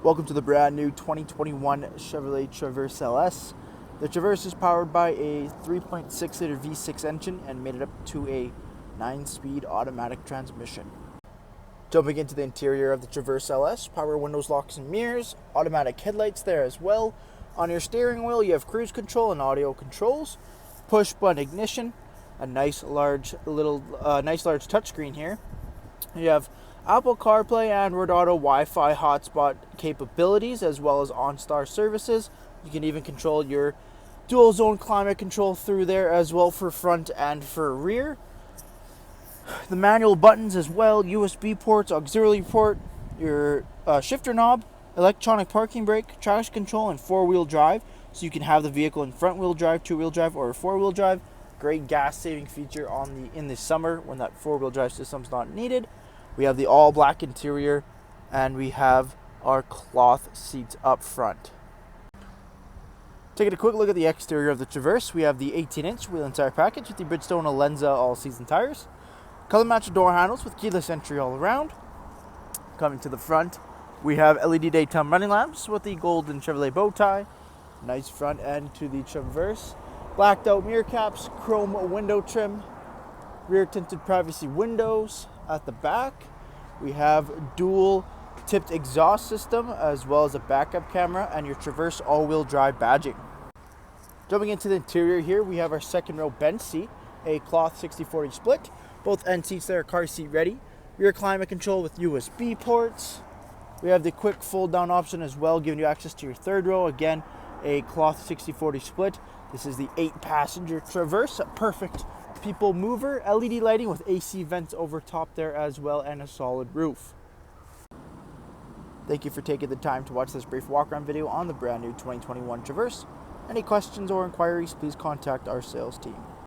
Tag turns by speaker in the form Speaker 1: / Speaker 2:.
Speaker 1: Welcome to the brand new 2021 Chevrolet Traverse LS. The Traverse is powered by a 3.6 liter V6 engine and made it up to a 9-speed automatic transmission. Jumping into the interior of the Traverse LS, power windows, locks and mirrors, automatic headlights there as well. On your steering wheel you have cruise control and audio controls, push button ignition, a nice large touchscreen here. You have Apple CarPlay, Android Auto, Wi-Fi hotspot capabilities, as well as OnStar services. You can even control your dual zone climate control through there as well for front and for rear. The manual buttons as well, USB ports, auxiliary port, your shifter knob, electronic parking brake, traction control, and four-wheel drive. So you can have the vehicle in front-wheel drive, two-wheel drive, or four-wheel drive. Great gas-saving feature in the summer when that four-wheel drive system's not needed. We have the all-black interior, and we have our cloth seats up front. Taking a quick look at the exterior of the Traverse, we have the 18-inch wheel and tire package with the Bridgestone Alenza all-season tires. Color-matched door handles with keyless entry all around. Coming to the front, we have LED daytime running lamps with the golden Chevrolet bow tie. Nice front end to the Traverse. Blacked out mirror caps, chrome window trim, rear tinted privacy windows. At the back, we have dual tipped exhaust system as well as a backup camera and your Traverse all-wheel drive badging. Jumping into the interior here, we have our second row bench seat, a cloth 60/40 split. Both end seats there are car seat ready. Rear climate control with USB ports. We have the quick fold down option as well, giving you access to your third row. Again, a cloth 60/40 split. This is the 8-passenger Traverse, a perfect people mover. LED lighting with AC vents over top there as well, and a solid roof. Thank you for taking the time to watch this brief walk-around video on the brand new 2021 Traverse. Any questions or inquiries, please contact our sales team.